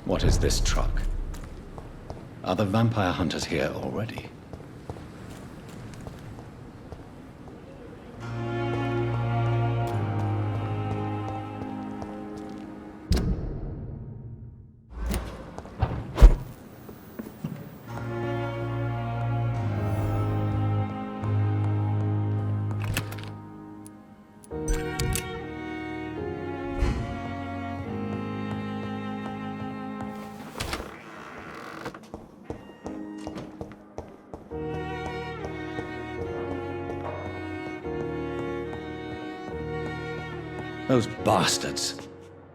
What is this truck? Are the vampire hunters here already? Those bastards.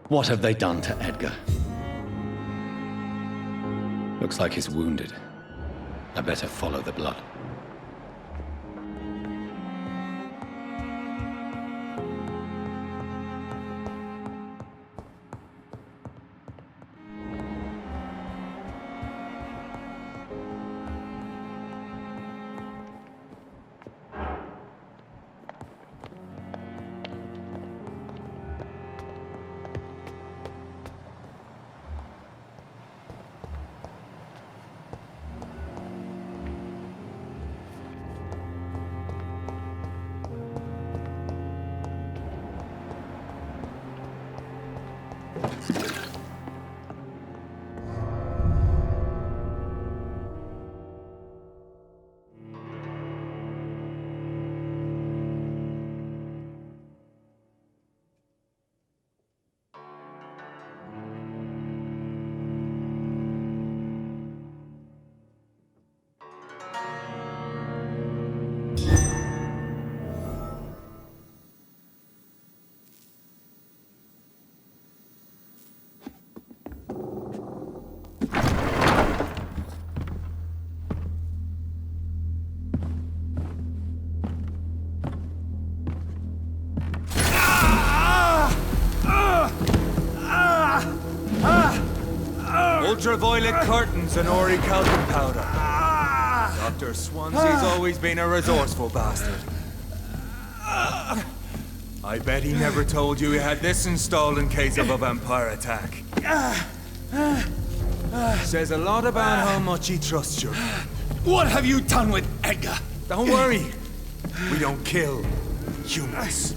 What have they done to Edgar? Looks like he's wounded. I better follow the blood. Ultraviolet curtains and Ori calcium powder. Dr. Swansea's always been a resourceful bastard. I bet he never told you he had this installed in case of a vampire attack. Says a lot about how much he trusts you. What have you done with Edgar? Don't worry. We don't kill humans.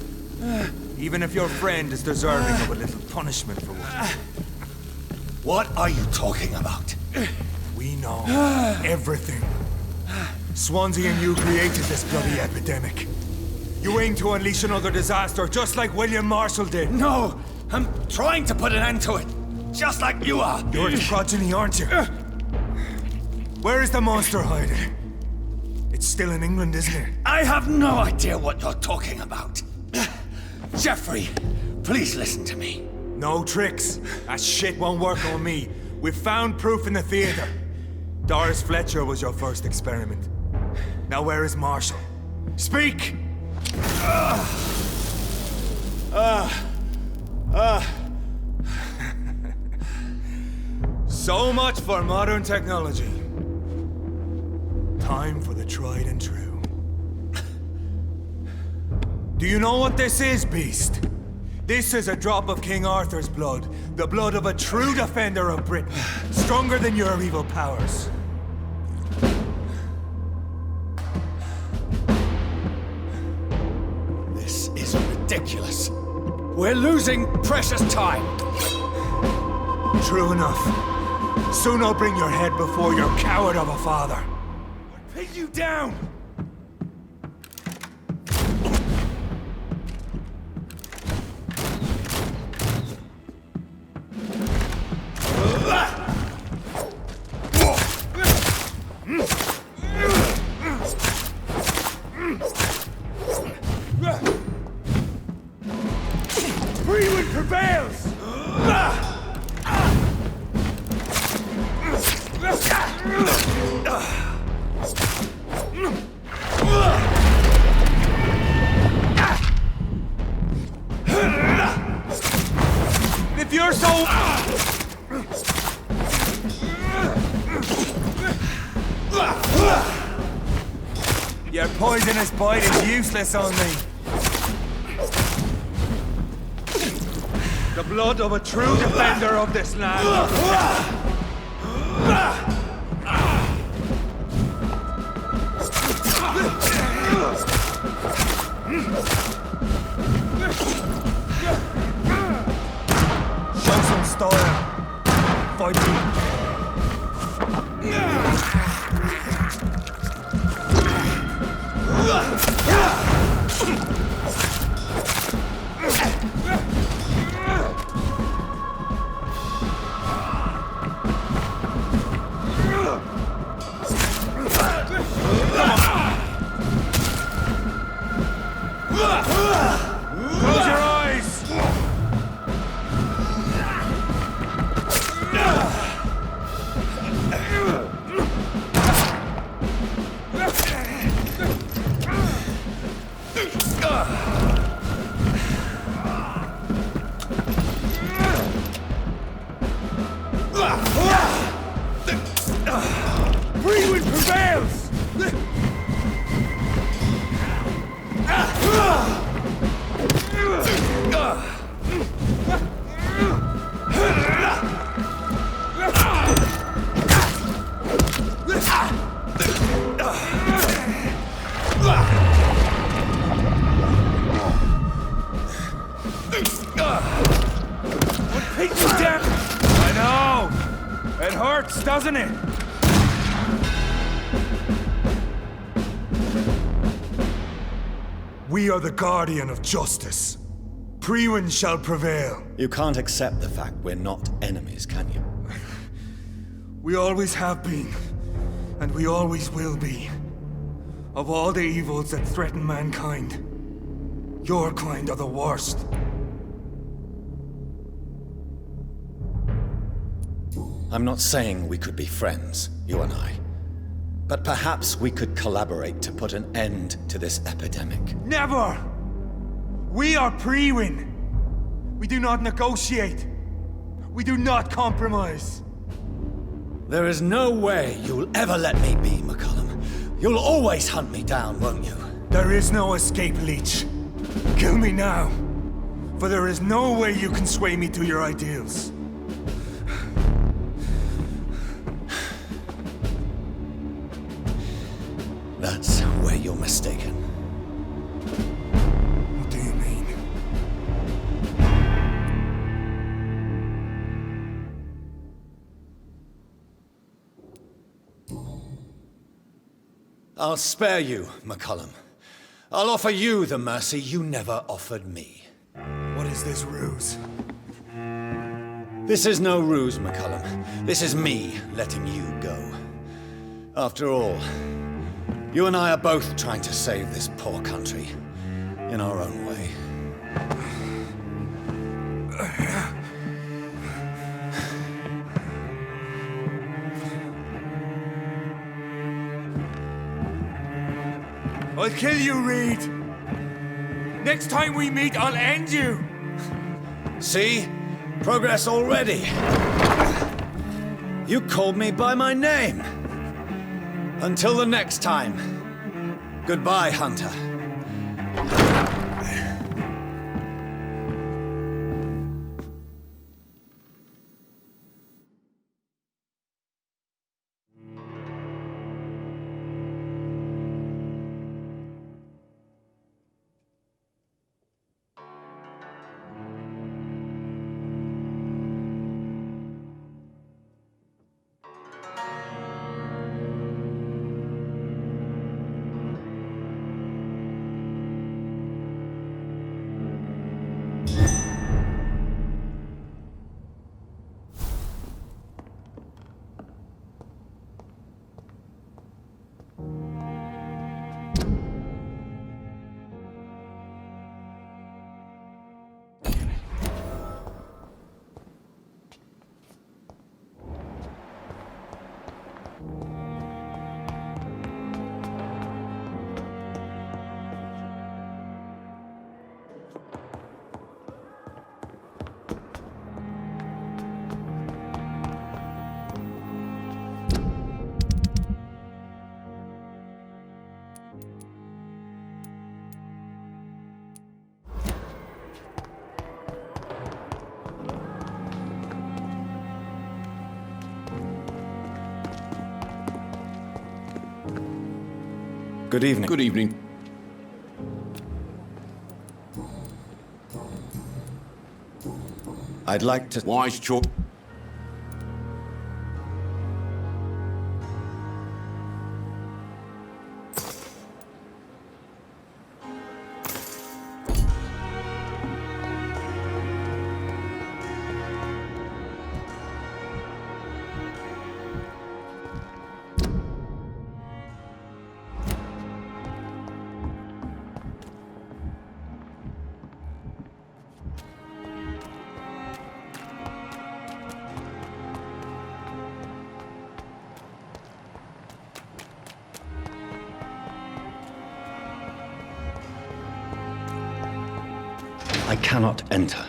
Even if your friend is deserving of a little punishment for one. What are you talking about? We know everything. Swansea and you created this bloody epidemic. You aim to unleash another disaster, just like William Marshall did. No! I'm trying to put an end to it, just like you are. You're its progeny, aren't you? Where is the monster hiding? It's still in England, isn't it? I have no idea what you're talking about. Jeffrey, please listen to me. No tricks. That shit won't work on me. We've found proof in the theater. Doris Fletcher was your first experiment. Now where is Marshall? Speak! So much for modern technology. Time for the tried and true. Do you know what this is, Beast? This is a drop of King Arthur's blood. The blood of a true defender of Britain. Stronger than your evil powers. This is ridiculous. We're losing precious time. True enough. Soon I'll bring your head before your coward of a father. I'll pin you down! Freewind prevails! If you're so... Your poisonous bite is useless on me. The blood of a true defender of this land. Show some style. Fight me. Close your eyes! Freewind prevails! Take me down! I know! It hurts, doesn't it? We are the guardian of justice. Priwen shall prevail. You can't accept the fact we're not enemies, can you? We always have been, and we always will be. Of all the evils that threaten mankind, your kind are the worst. I'm not saying we could be friends, you and I. But perhaps we could collaborate to put an end to this epidemic. Never! We are Priwen. We do not negotiate. We do not compromise. There is no way you'll ever let me be, McCullum. You'll always hunt me down, won't you? There is no escape, Leech. Kill me now. For there is no way you can sway me to your ideals. That's where you're mistaken. What do you mean? I'll spare you, McCullum. I'll offer you the mercy you never offered me. What is this ruse? This is no ruse, McCullum. This is me letting you go. After all, you and I are both trying to save this poor country in our own way. I'll kill you, Reed. Next time we meet, I'll end you. See? Progress already. You called me by my name. Until the next time. Goodbye, Hunter. Good evening. Good evening. I'd like to... Wise choice. I cannot enter.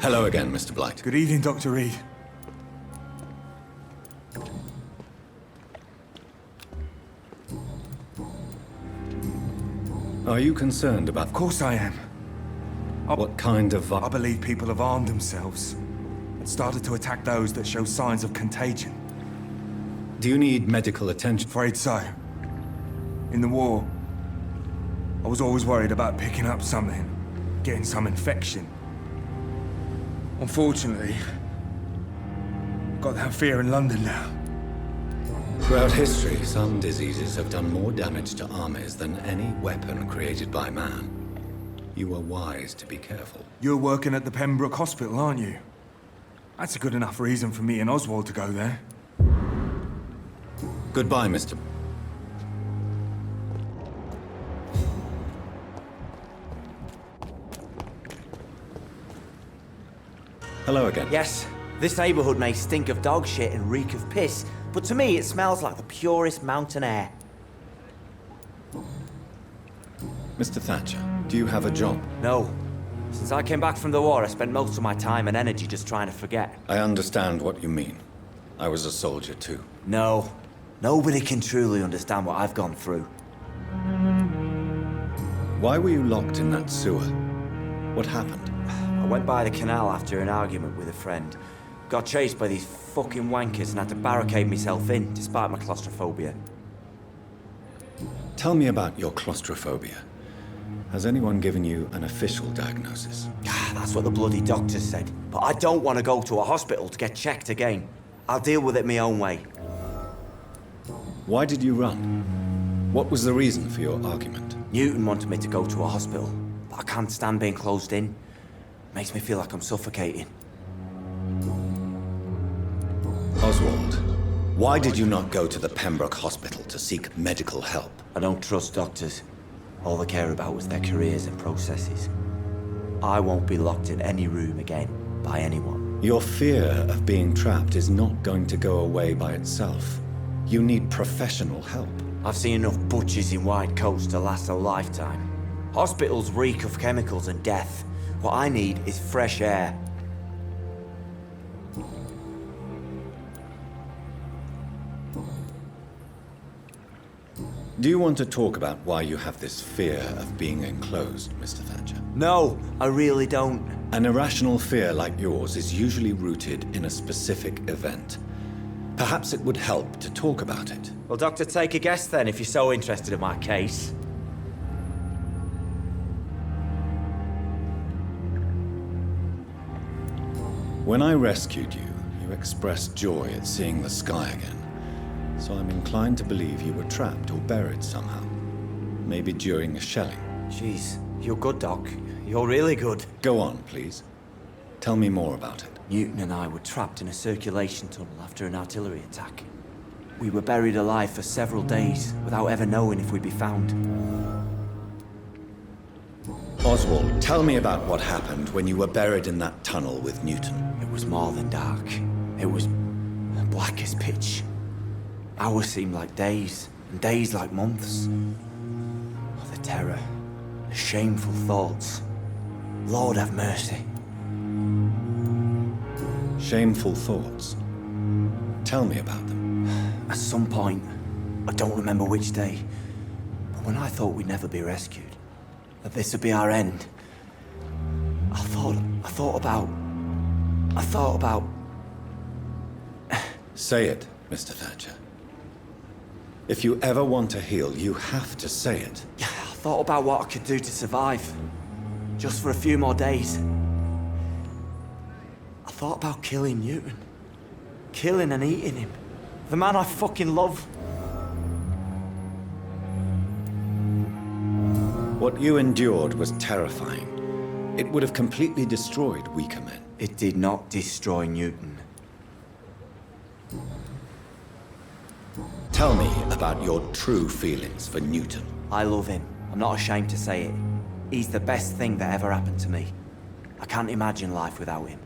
Hello again, Mr. Blight. Good evening, Dr. Reed. Are you concerned about... Of course I am. What kind of... I believe people have armed themselves and started to attack those that show signs of contagion. Do you need medical attention? Afraid so. In the war, I was always worried about picking up something, getting some infection. Unfortunately, I've got that fear in London now. Throughout history, some diseases have done more damage to armies than any weapon created by man. You were wise to be careful. You're working at the Pembroke Hospital, aren't you? That's a good enough reason for me and Oswald to go there. Goodbye, Mr. Hello again. Yes, this neighborhood may stink of dog shit and reek of piss, but to me it smells like the purest mountain air. Mr. Thatcher, do you have a job? No. Since I came back from the war, I spent most of my time and energy just trying to forget. I understand what you mean. I was a soldier too. No. Nobody can truly understand what I've gone through. Why were you locked in that sewer? What happened? I went by the canal after an argument with a friend. Got chased by these fucking wankers and had to barricade myself in, despite my claustrophobia. Tell me about your claustrophobia. Has anyone given you an official diagnosis? That's what the bloody doctors said. But I don't want to go to a hospital to get checked again. I'll deal with it my own way. Why did you run? What was the reason for your argument? Newton wanted me to go to a hospital, but I can't stand being closed in. Makes me feel like I'm suffocating. Oswald, why did you not go to the Pembroke Hospital to seek medical help? I don't trust doctors. All they care about was their careers and processes. I won't be locked in any room again by anyone. Your fear of being trapped is not going to go away by itself. You need professional help. I've seen enough butchers in white coats to last a lifetime. Hospitals reek of chemicals and death. What I need is fresh air. Do you want to talk about why you have this fear of being enclosed, Mr. Thatcher? No, I really don't. An irrational fear like yours is usually rooted in a specific event. Perhaps it would help to talk about it. Well, Doctor, take a guess then, if you're so interested in my case. When I rescued you, you expressed joy at seeing the sky again. So I'm inclined to believe you were trapped or buried somehow. Maybe during a shelling. Jeez, you're good, Doc. You're really good. Go on, please. Tell me more about it. Newton and I were trapped in a circulation tunnel after an artillery attack. We were buried alive for several days without ever knowing if we'd be found. Oswald, tell me about what happened when you were buried in that tunnel with Newton. It was more than dark. It was black as pitch. Hours seemed like days, and days like months. Oh, the terror, the shameful thoughts. Lord have mercy. Shameful thoughts. Tell me about them. At some point, I don't remember which day, but when I thought we'd never be rescued, that this would be our end, I thought about... Say it, Mr. Thatcher. If you ever want to heal, you have to say it. I thought about what I could do to survive. Just for a few more days. I thought about killing Newton. Killing and eating him. The man I fucking love. What you endured was terrifying. It would have completely destroyed weaker men. It did not destroy Newton. Tell me about your true feelings for Newton. I love him. I'm not ashamed to say it. He's the best thing that ever happened to me. I can't imagine life without him.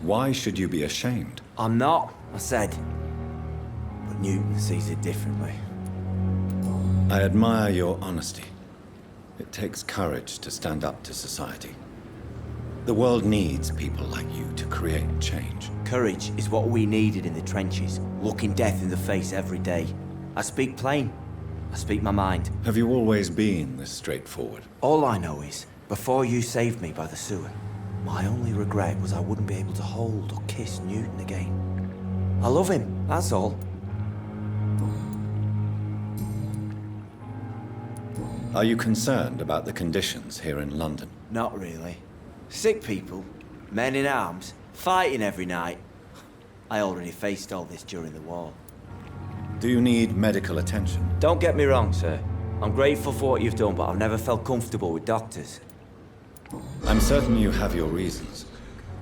Why should you be ashamed? I'm not, I said. But Newton sees it differently. I admire your honesty. It takes courage to stand up to society. The world needs people like you to create change. Courage is what we needed in the trenches, looking death in the face every day. I speak plain. I speak my mind. Have you always been this straightforward? All I know is, before you saved me by the sewer, my only regret was I wouldn't be able to hold or kiss Newton again. I love him, that's all. Are you concerned about the conditions here in London? Not really. Sick people, men in arms, fighting every night. I already faced all this during the war. Do you need medical attention? Don't get me wrong, sir. I'm grateful for what you've done, but I've never felt comfortable with doctors. I'm certain you have your reasons.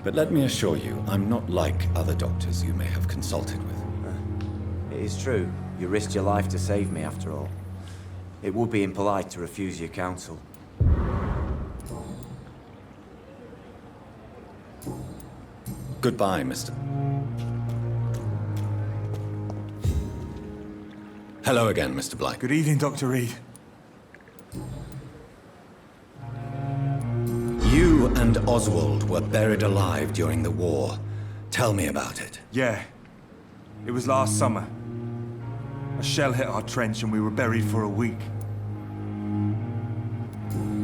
But let me assure you, I'm not like other doctors you may have consulted with. It is true. You risked your life to save me, after all. It would be impolite to refuse your counsel. Goodbye, Mr. Hello again, Mr. Blight. Good evening, Dr. Reed. You and Oswald were buried alive during the war. Tell me about it. Yeah. It was last summer. A shell hit our trench and we were buried for a week.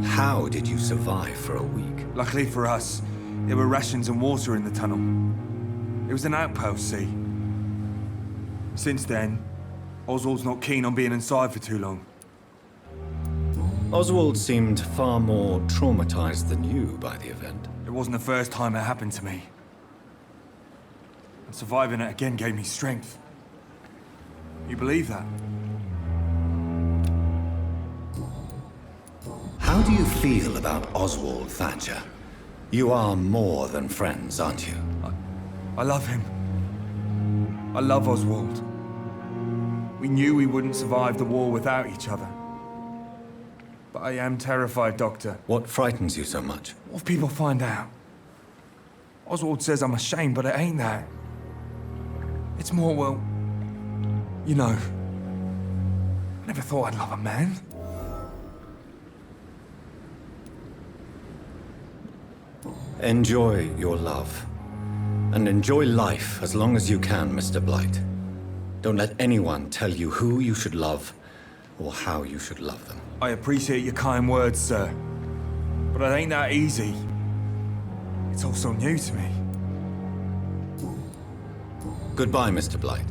How did you survive for a week? Luckily for us, there were rations and water in the tunnel. It was an outpost, see? Since then, Oswald's not keen on being inside for too long. Oswald seemed far more traumatized than you by the event. It wasn't the first time it happened to me. And surviving it again gave me strength. You believe that? How do you feel about Oswald Thatcher? You are more than friends, aren't you? I love him. I love Oswald. We knew we wouldn't survive the war without each other. But I am terrified, Doctor. What frightens you so much? What if people find out? Oswald says I'm ashamed, but it ain't that. It's more, well, you know, I never thought I'd love a man. Enjoy your love. And enjoy life as long as you can, Mr. Blight. Don't let anyone tell you who you should love or how you should love them. I appreciate your kind words, sir. But it ain't that easy. It's all so new to me. Goodbye, Mr. Blight.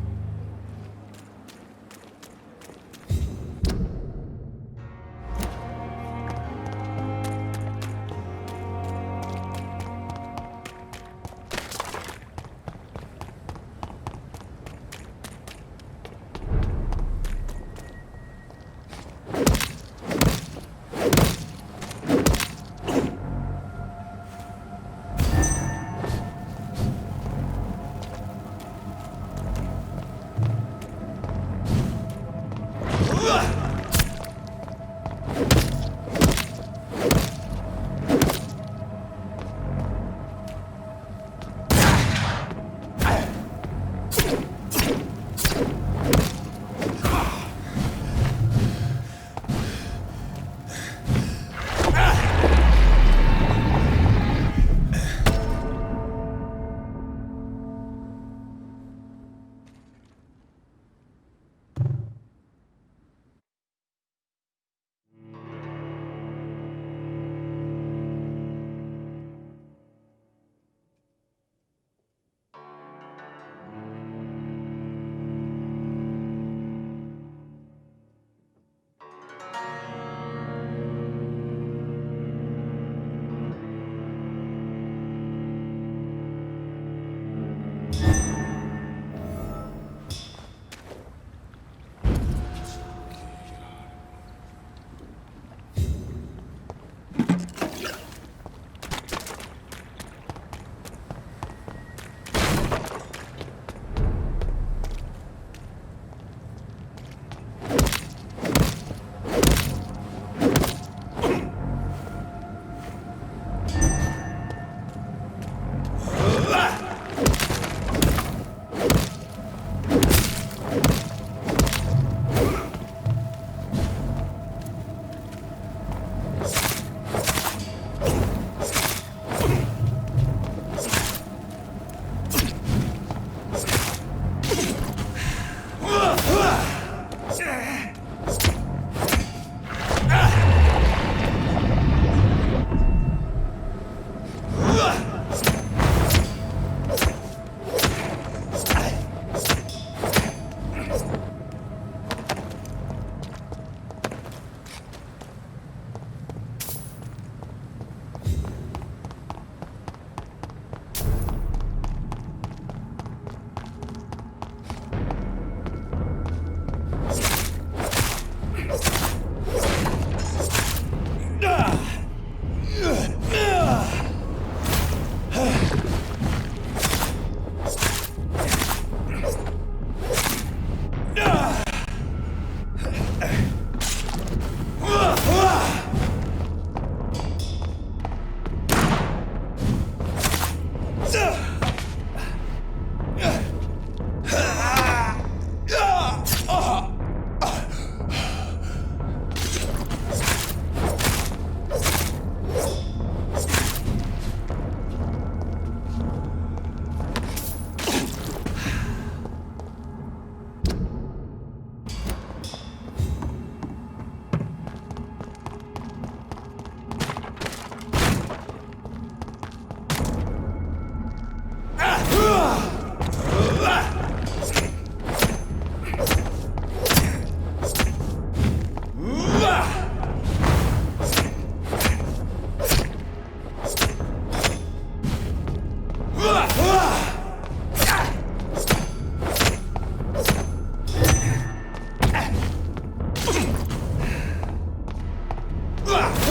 Ah!